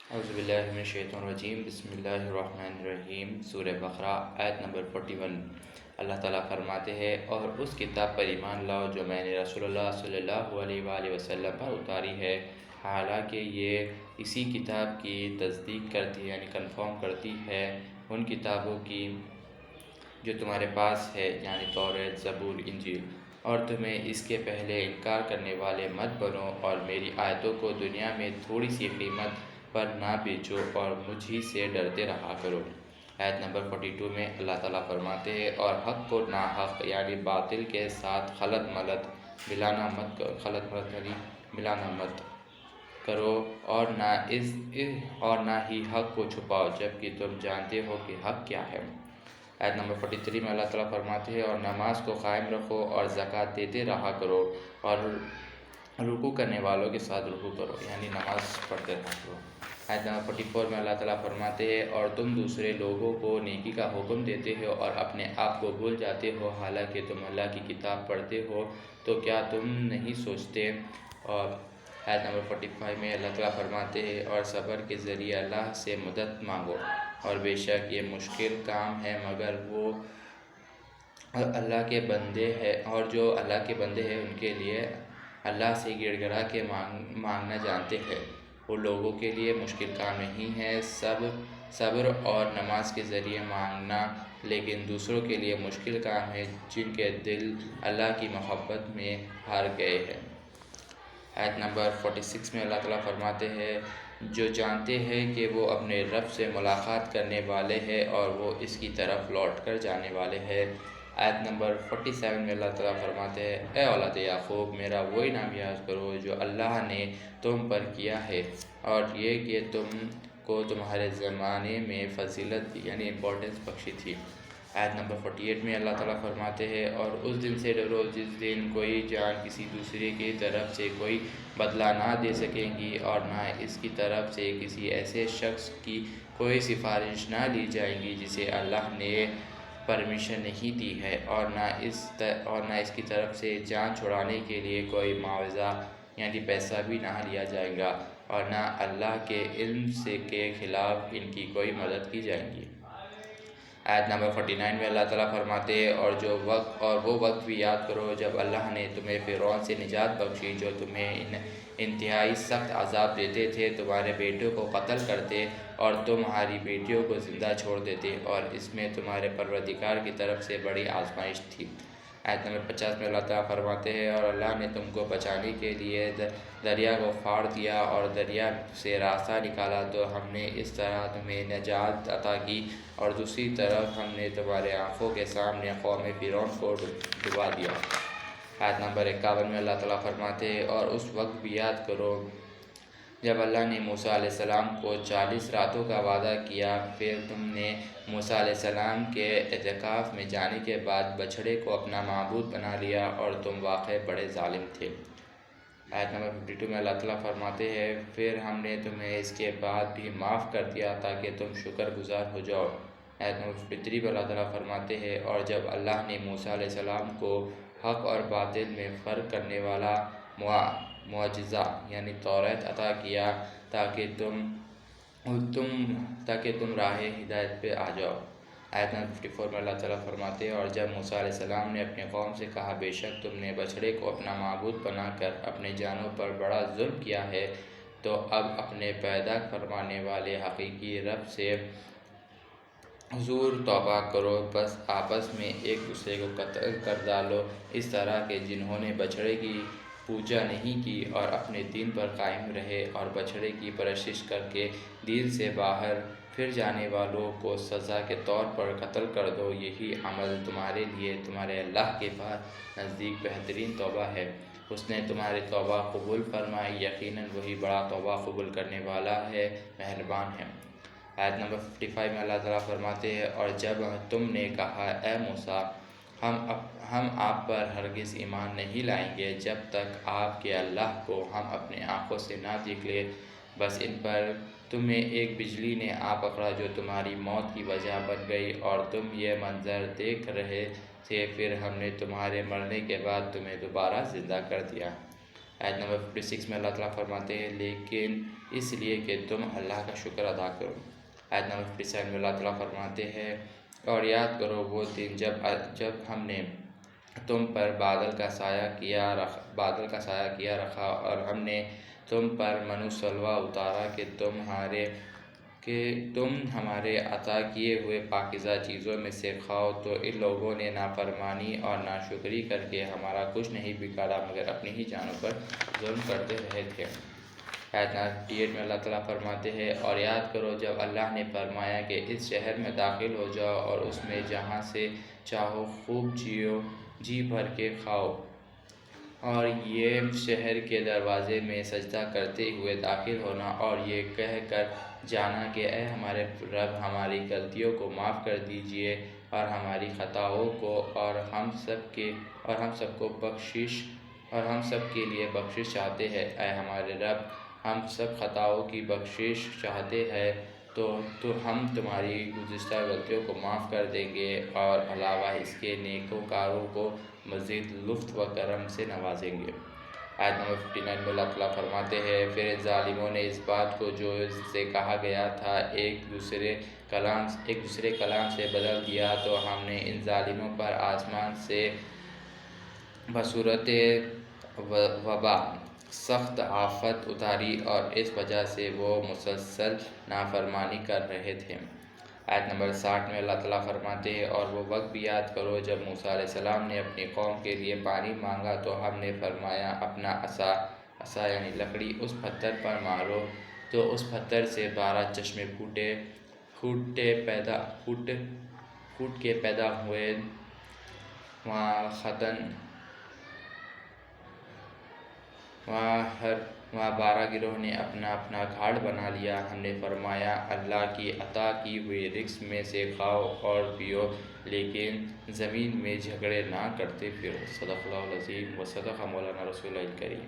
اعوذ باللہ من الشیطان الرجیم، بسم اللہ الرحمن الرحیم۔ سورہ بقرہ آیت نمبر 41۔ اللہ تعالیٰ فرماتے ہیں، اور اس کتاب پر ایمان لاؤ جو میں نے رسول اللہ صلی اللہ علیہ وآلہ وسلم پر اتاری ہے، حالانکہ یہ اسی کتاب کی تصدیق کرتی ہے، یعنی کنفرم کرتی ہے ان کتابوں کی جو تمہارے پاس ہے، یعنی توریت، زبور، انجیل، اور تمہیں اس کے پہلے انکار کرنے والے مت بنو، اور میری آیتوں کو دنیا میں تھوڑی سی قیمت پر نہ بیچو، اور مجھ ہی سے ڈرتے رہا کرو۔ آیت نمبر 42 میں اللہ تعالیٰ فرماتے ہیں، اور حق کو ناحق یعنی باطل کے ساتھ خلط ملط ملانا مت کرو، اور نہ ہی حق کو چھپاؤ جبکہ تم جانتے ہو کہ حق کیا ہے۔ آیت نمبر 43 میں اللہ تعالیٰ فرماتے ہیں، اور نماز کو قائم رکھو اور زکوٰۃ دیتے رہا کرو، اور رکوع کرنے والوں کے ساتھ رکوع کرو، یعنی نماز پڑھتے رہا کرو۔ آیت نمبر 44 میں اللہ تعالیٰ فرماتے ہیں، اور تم دوسرے لوگوں کو نیکی کا حکم دیتے ہو اور اپنے آپ کو بھول جاتے ہو، حالانکہ تم اللہ کی کتاب پڑھتے ہو، تو کیا تم نہیں سوچتے؟ اور آیت نمبر 45 میں اللہ تعالیٰ فرماتے ہیں، اور صبر کے ذریعے اللہ سے مدد مانگو، اور بے شک یہ مشکل کام ہے مگر وہ اللہ کے بندے ہیں، اور جو اللہ کے بندے ہیں ان کے لیے اللہ سے گڑ گڑا کے مانگنا جانتے ہیں، وہ لوگوں کے لیے مشکل کام نہیں ہے صبر اور نماز کے ذریعے مانگنا، لیکن دوسروں کے لیے مشکل کام ہے جن کے دل اللہ کی محبت میں ہار گئے ہیں۔ آیت نمبر 46 میں اللہ تعالیٰ فرماتے ہیں، جو جانتے ہیں کہ وہ اپنے رب سے ملاقات کرنے والے ہیں اور وہ اس کی طرف لوٹ کر جانے والے ہیں۔ آیت نمبر 47 میں اللہ تعالیٰ فرماتے ہیں، اے اولاد یعقوب، میرا وہی نام یاد کرو جو اللہ نے تم پر کیا ہے، اور یہ کہ تم کو تمہارے زمانے میں فضیلت دی، یعنی امپورٹنس بخشی تھی۔ آیت نمبر 48 میں اللہ تعالیٰ فرماتے ہیں، اور اس دن سے ڈرو جس دن کوئی جان کسی دوسرے کی طرف سے کوئی بدلہ نہ دے سکیں گی، اور نہ اس کی طرف سے کسی ایسے شخص کی کوئی سفارش نہ لی جائے گی جسے اللہ نے پرمیشن نہیں دی ہے، اور نہ اس کی طرف سے جان چھڑانے کے لیے کوئی معاوضہ یعنی پیسہ بھی نہ لیا جائے گا، اور نہ اللہ کے علم سے کے خلاف ان کی کوئی مدد کی جائے گی۔ آیت نمبر 49 میں اللہ تعالیٰ فرماتے ہیں، اور وہ وقت بھی یاد کرو جب اللہ نے تمہیں فرعون سے نجات بخشی جو تمہیں انتہائی سخت عذاب دیتے تھے، تمہارے بیٹوں کو قتل کرتے اور تمہاری بیٹیوں کو زندہ چھوڑ دیتے، اور اس میں تمہارے پروردگار کی طرف سے بڑی آزمائش تھی۔ آیت نمبر 50 میں اللہ تعالیٰ فرماتے ہیں، اور اللہ نے تم کو بچانے کے لیے دریا کو پھاڑ دیا اور دریا سے راستہ نکالا، تو ہم نے اس طرح تمہیں نجات عطا کی، اور دوسری طرف ہم نے تمہارے آنکھوں کے سامنے قوم فرعون کو ڈبا دیا۔ آیت نمبر 51 میں اللہ تعالیٰ فرماتے ہیں، اور اس وقت بھی یاد کرو جب اللہ نے موسیٰ علیہ السلام کو 40 راتوں کا وعدہ کیا، پھر تم نے موسیٰ علیہ السلام کے اعتکاف میں جانے کے بعد بچھڑے کو اپنا معبود بنا لیا، اور تم واقعی بڑے ظالم تھے۔ آیت نمبر 52 میں اللہ تعالیٰ فرماتے ہیں، پھر ہم نے تمہیں اس کے بعد بھی معاف کر دیا تاکہ تم شکر گزار ہو جاؤ۔ آیت نمبر 53 میں اللہ تعالیٰ فرماتے ہیں، اور جب اللہ نے موسیٰ علیہ السلام کو حق اور باطل میں فرق کرنے والا معجزہ یعنی توریت عطا کیا تاکہ تم راہ ہدایت پہ آ جاؤ۔ آیت نمبر 54 میں اللہ تعالیٰ فرماتے ہیں، اور جب موسیٰ علیہ السلام نے اپنے قوم سے کہا، بے شک تم نے بچھڑے کو اپنا معبود بنا کر اپنے جانوں پر بڑا ظلم کیا ہے، تو اب اپنے پیدا فرمانے والے حقیقی رب سے حضور توبہ کرو، بس آپس میں ایک دوسرے کو قتل کر ڈالو، اس طرح کہ جنہوں نے بچھڑے کی پوجا نہیں کی اور اپنے دین پر قائم رہے، اور بچھڑے کی پرستش کر کے دین سے باہر پھر جانے والوں کو سزا کے طور پر قتل کر دو، یہی عمل تمہارے لیے تمہارے اللہ کے پاس نزدیک بہترین توبہ ہے، اس نے تمہاری توبہ قبول فرمائی، یقیناً وہی بڑا توبہ قبول کرنے والا ہے، مہربان ہے۔ آیت نمبر 55 میں اللہ تعالیٰ فرماتے ہیں، اور جب تم نے کہا، اے موسیٰ، ہم آپ پر ہرگز ایمان نہیں لائیں گے جب تک آپ کے اللہ کو ہم اپنے آنکھوں سے نہ دیکھ لیں، بس ان پر تمہیں ایک بجلی نے آ پکڑا جو تمہاری موت کی وجہ بن گئی، اور تم یہ منظر دیکھ رہے تھے، پھر ہم نے تمہارے مرنے کے بعد تمہیں دوبارہ زندہ کر دیا۔ آیت نمبر 56 میں اللہ تعالیٰ فرماتے ہیں لیکن اس لیے کہ تم اللہ کا شکر ادا کرو۔ آیت نمبر 57 میں اللہ تعالیٰ فرماتے ہیں اور یاد کرو وہ دن جب ہم نے تم پر بادل کا سایہ کیا رکھا اور ہم نے تم پر من و سلوہ اتارا کہ تم ہمارے عطا کیے ہوئے پاکیزہ چیزوں میں سے کھاؤ، تو ان لوگوں نے نافرمانی اور ناشکری کر کے ہمارا کچھ نہیں بگاڑا مگر اپنی ہی جانوں پر ظلم کرتے رہے تھے۔ آیت 98 میں اللہ تعالیٰ فرماتے ہیں اور یاد کرو جب اللہ نے فرمایا کہ اس شہر میں داخل ہو جاؤ اور اس میں جہاں سے چاہو خوب جیو، جی بھر کے کھاؤ، اور یہ شہر کے دروازے میں سجدہ کرتے ہوئے داخل ہونا اور یہ کہہ کر جانا کہ اے ہمارے رب ہماری غلطیوں کو معاف کر دیجئے اور ہماری خطاؤں کو اور ہم سب کے لیے بخشش چاہتے ہیں۔ اے ہمارے رب ہم سب خطاؤں کی بخشش چاہتے ہیں تو ہم تمہاری گزشتہ غلطیوں کو معاف کر دیں گے اور علاوہ اس کے نیکوکاروں کو مزید لطف و کرم سے نوازیں گے۔ آیت نمبر 59 میں اللہ تعالیٰ فرماتے ہیں پھر ان ظالموں نے اس بات کو جو سے کہا گیا تھا ایک دوسرے کلام سے بدل دیا، تو ہم نے ان ظالموں پر آسمان سے بصورت وبا سخت آفت اتاری اور اس وجہ سے وہ مسلسل نافرمانی کر رہے تھے۔ آیت نمبر 60 میں اللہ تعالیٰ فرماتے ہیں اور وہ وقت بھی یاد کرو جب موسیٰ علیہ السلام نے اپنی قوم کے لیے پانی مانگا تو ہم نے فرمایا اپنا عصا یعنی لکڑی اس پتھر پر مارو، تو اس پتھر سے 12 چشمے پھوٹ کے پیدا ہوئے۔ وہاں 12 گروہ نے اپنا اپنا گھاٹ بنا لیا۔ ہم نے فرمایا اللہ کی عطا کی ہوئی رزق میں سے کھاؤ اور پیو، لیکن زمین میں جھگڑے نہ کرتے پھرو۔ صدق اللہ العظیم و صدق مولانا رسول اللہ الکریم۔